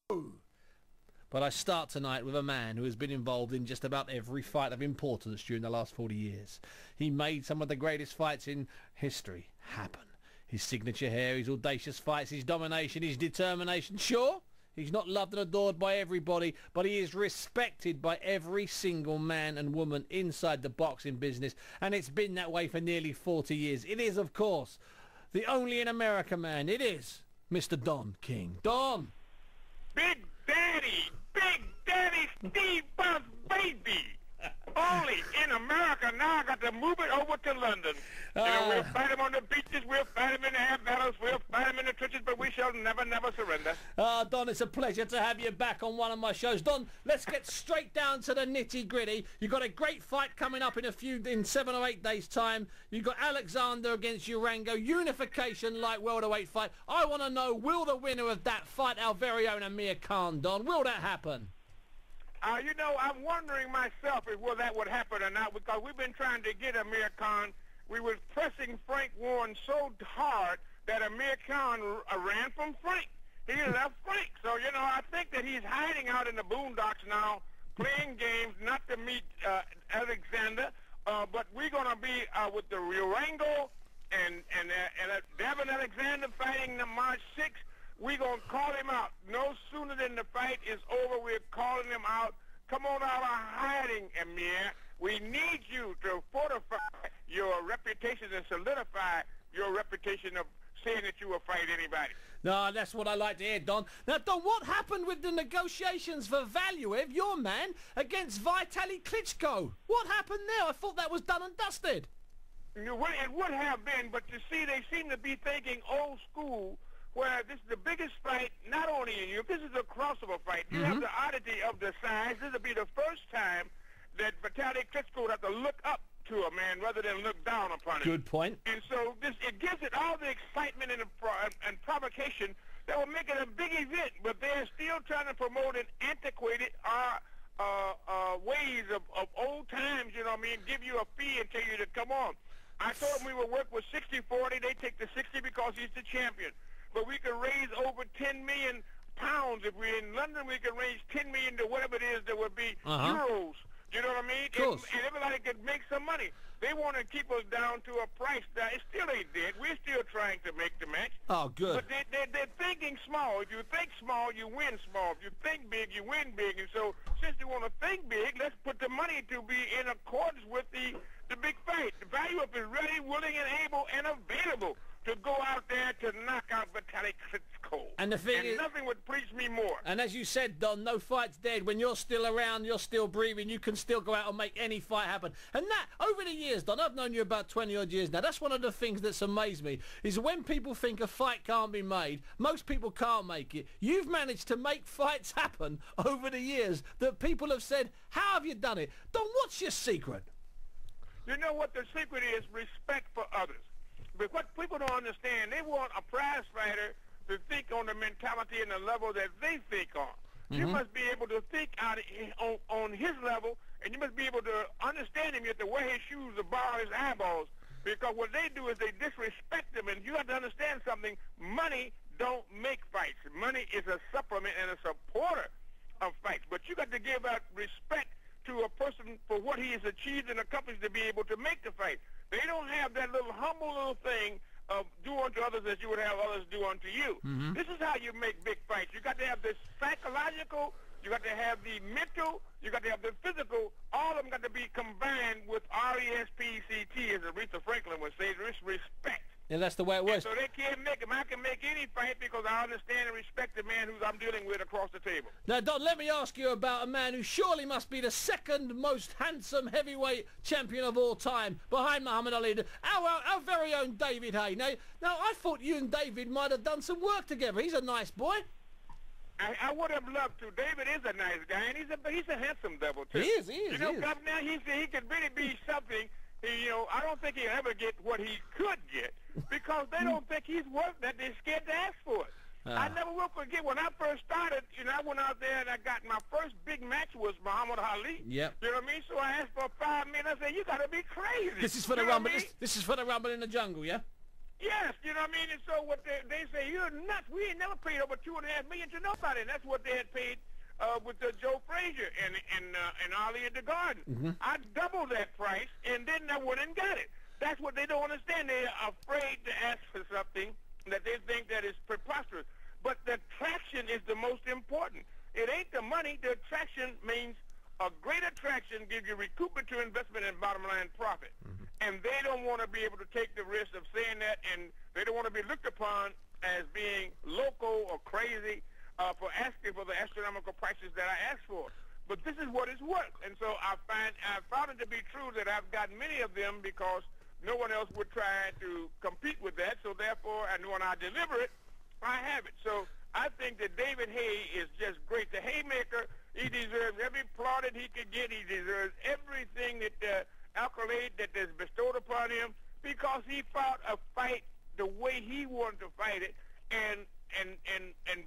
But I start tonight with a man who has been involved in just about every fight of importance during the last 40 years. He made some of the greatest fights in history happen. His signature hair, his audacious fights, his domination, his determination. Sure, he's not loved and adored by everybody, but he is respected by every single man and woman inside the boxing business, and it's been that way for nearly 40 years. It is, of course, the only in America man. It is Mr. Don King. Don! Big Daddy Steve Buzz, baby. Only in America. Now I got to move it over to London. We'll fight him on the beaches, we'll fight him in the air battles, we'll fight him in the trenches, but we shall never, never surrender. Don, it's a pleasure to have you back on one of my shows. Don, let's get straight down to the nitty-gritty. You've got a great fight coming up in 7 or 8 days' time. You've got Alexander against Urango, unification light welterweight fight. I want to know, will the winner of that fight our very own Amir Khan, Don? Will that happen? I'm wondering myself if that would happen or not, because we've been trying to get Amir Khan. We were pressing Frank Warren so hard that Amir Khan ran from Frank. He left Frank. So, I think that he's hiding out in the boondocks now, playing games, not to meet Alexander. But we're going to be with the Urango and Devin Alexander fighting the March 6th. We're going to call him out. No sooner than the fight is over, we're calling him out. Come on out of hiding, Amir. We need you to fortify your reputation and solidify your reputation of saying that you will fight anybody. No, that's what I like to hear, Don. Now, Don, what happened with the negotiations for Valuev, your man, against Vitaly Klitschko? What happened there? I thought that was done and dusted. It would have been, but you see, they seem to be thinking old school, where this is the biggest fight, not only in Europe, this is a crossover fight. You have the oddity of the size. This will be the first time that Vitaly Klitschko would have to look up to a man rather than look down upon him. Good point. And so it gives it all the excitement and provocation that will make it a big event, but they're still trying to promote an antiquated ways of old times, give you a fee and tell you to come on. I told them we would work with 60-40. They take the 60 because he's the champion. But we can raise over 10 million pounds. If we're in London, we can raise 10 million to whatever it is that would be euros. You know what I mean? And everybody could make some money. They want to keep us down to a price. Now, it still ain't dead. We're still trying to make the match. Oh, good. But they're thinking small. If you think small, you win small. If you think big, you win big. And so since you want to think big, let's put the money to be in accordance with the big fight. The value up is ready, willing, and able, and available to go out there to knock out Vitaly Klitschko. And the thing is, nothing would please me more. And as you said, Don, no fight's dead. When you're still around, you're still breathing, you can still go out and make any fight happen. And that, over the years, Don, I've known you about 20-odd years now, that's one of the things that's amazed me, is when people think a fight can't be made, most people can't make it. You've managed to make fights happen over the years that people have said, how have you done it? Don, what's your secret? You know what the secret is? Respect for others. But what people don't understand, they want a prize fighter to think on the mentality and the level that they think on. You must be able to think out on his level, and you must be able to understand him. You have to wear his shoes to borrow his eyeballs, because what they do is they disrespect him. And you have to understand something. Money don't make fights. Money is a supplement and a supporter of fights. But you got to give out respect to a person for what he has achieved and accomplished to be able to make the fight. They don't have that little humble little thing of do unto others as you would have others do unto you. This is how you make big fights. You got to have the psychological, you got to have the mental, you got to have the physical. All of them got to be combined with R-E-S-P-E-C-T, as Aretha Franklin would say, respect. Yeah, that's the way it works. So they can't make him. I can make any fight because I understand and respect the man who I'm dealing with across the table. Now, Don, let me ask you about a man who surely must be the second most handsome heavyweight champion of all time, behind Muhammad Ali, our very own David Haye. Now, I thought you and David might have done some work together. He's a nice boy. I would have loved to. David is a nice guy, and he's a handsome devil, too. He is. Now he could really be something. I don't think he'll ever get what he could get because they don't think he's worth that. They're scared to ask for it. I never will forget when I first started, I went out there and I got my first big match was Muhammad Ali. Yep. You know what I mean? So I asked for 5 minutes. I said, you got to be crazy. This is for the Rumble. This is for the Rumble in the Jungle, yeah? Yes, you know what I mean? And so what they say, you're nuts. We ain't never paid over $2.5 million to nobody. And that's what they had paid with Joe Frazier and Ali at the Garden. Mm-hmm. I doubled that price, and then I went and got it. That's what they don't understand. They're afraid to ask for something that they think that is preposterous. But the attraction is the most important. It ain't the money. The attraction means a great attraction gives you recoupment to investment and bottom line profit. Mm-hmm. And they don't want to be able to take the risk of saying that, and they don't want to be looked upon as being local or crazy for asking for the astronomical prices that I asked for. But this is what it's worth. And so I found it to be true that I've gotten many of them because no one else would try to compete with that. So therefore, and when I deliver it, I have it. So I think that David Hay is just great. The Haymaker, he deserves every plaudit he could get. He deserves everything that accolade that is bestowed upon him because he fought a fight the way he wanted to fight it, and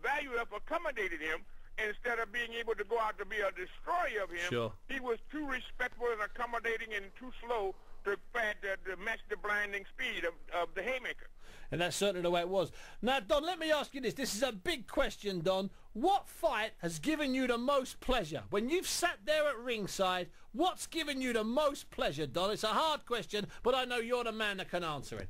Value Up accommodated him instead of being able to go out to be a destroyer of him. Sure. He was too respectful and accommodating and too slow to match the blinding speed of the Haymaker. And that's certainly the way it was. Now, Don, let me ask you this. This is a big question, Don. What fight has given you the most pleasure? When you've sat there at ringside, what's given you the most pleasure, Don? It's a hard question, but I know you're the man that can answer it.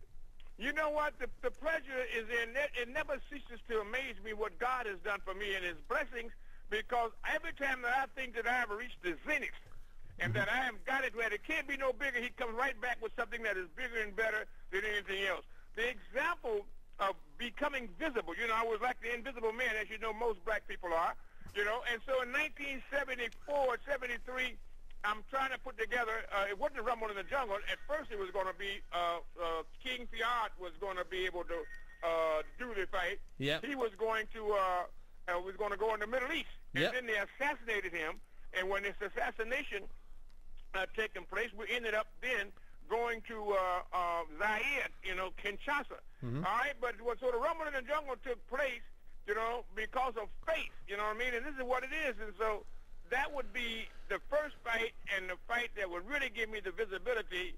You know what? The pleasure is in it. It never ceases to amaze me what God has done for me and his blessings, because every time that I think that I have reached the zenith and that I have got it where it can't be no bigger, he comes right back with something that is bigger and better than anything else. The example of becoming visible, you know, I was like the invisible man, as you know most black people are, you know, and so in 1974, 73, I'm trying to put together, it wasn't a Rumble in the Jungle. At first it was going to be King Fiat was going to be able to do the fight. Yep. He was going to go in the Middle East. And yep. then they assassinated him. And when this assassination taken place, we ended up then going to Zaire, you know, Kinshasa. Mm-hmm. All right, but so the Rumble in the Jungle took place, you know, because of faith, you know what I mean? And this is what it is. And so that would be the first fight, and the fight that would really give me the visibility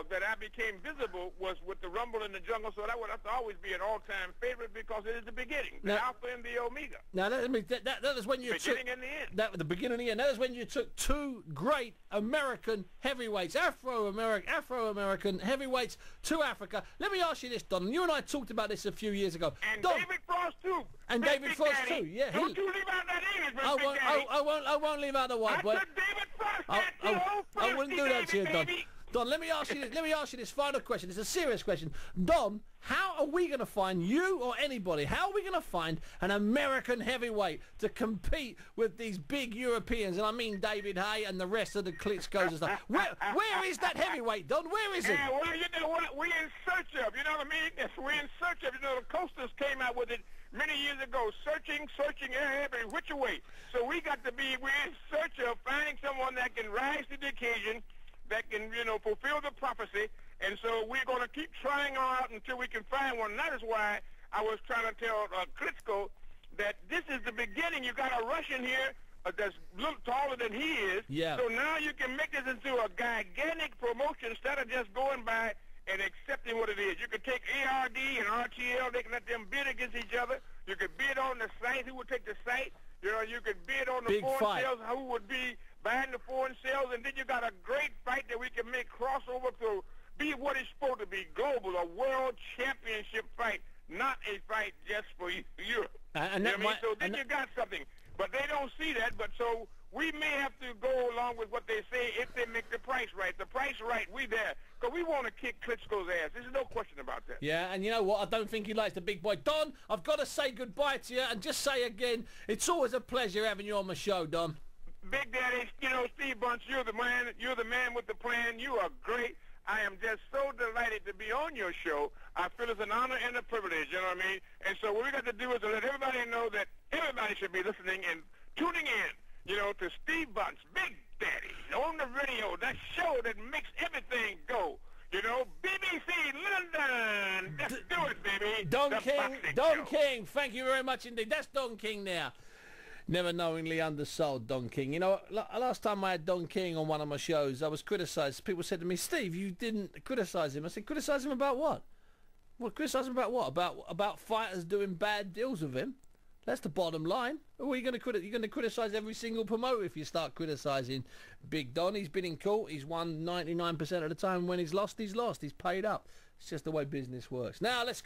that I became visible was with the Rumble in the Jungle. So that would have to always be an all-time favorite because it is the beginning, the Alpha and the Omega. Now, that is when you beginning and the end. The beginning and the end. That is when you took two great American heavyweights, Afro-American heavyweights to Africa. Let me ask you this, Don. You and I talked about this a few years ago. And Don, David Frost too. And David Frost too. Yeah. Don't you leave out that English, I won't leave out the white boy. I said David Frost. I wouldn't do that to you, Don. Don, let me ask you this final question. It's a serious question. Don, how are we going to find you or anybody? How are we going to find an American heavyweight to compete with these big Europeans? And I mean David Hay and the rest of the Klitschkos and stuff. Where is that heavyweight, Don? Where is it? Yeah, well, you know what? We're in search of, you know what I mean? Yes, we're in search of, you know, the Coasters came out with it many years ago, searching every which way. So we're in search of finding someone that can rise to the occasion, that can, you know, fulfill the prophecy. And so we're going to keep trying out until we can find one. And that is why I was trying to tell Klitschko that this is the beginning. You got a Russian here that's a little taller than he is. Yeah. So now you can make this into a gigantic promotion instead of just going by and accepting what it is. You could take ARD and RTL. They can let them bid against each other. You could bid on the site. Who would take the site? You know, you could bid on the foreign sales. Who would be buying the foreign sales? And then you got a great fight that we can make crossover to be what it's supposed to be, global, a world championship fight, not a fight just for Europe. And you know what I mean? So then you got something. But they don't see that, but so we may have to go along with what they say if they make the price right. The price right, we there. Because we want to kick Klitschko's ass. There's no question about that. Yeah, and you know what? I don't think he likes the big boy. Don, I've got to say goodbye to you and just say again, it's always a pleasure having you on my show, Don. Big Daddy, you know, Steve Bunch, you're the man with the plan. You are great. I am just so delighted to be on your show. I feel it's an honor and a privilege, you know what I mean? And so what we got to do is to let everybody know that everybody should be listening and tuning in, you know, to Steve Bunch, Big Daddy, on the radio, that show that makes everything go. You know, BBC London. Let's do it, baby. Don King, thank you very much indeed. That's Don King now. Never knowingly undersold Don King. You know, last time I had Don King on one of my shows, I was criticised. People said to me, Steve, you didn't criticise him. I said, criticise him about what? Well, criticise him about what? About fighters doing bad deals with him? That's the bottom line. Or are you going to criticise every single promoter if you start criticising Big Don? He's been in court. He's won 99% of the time. When he's lost, he's lost. He's paid up. It's just the way business works. Now let's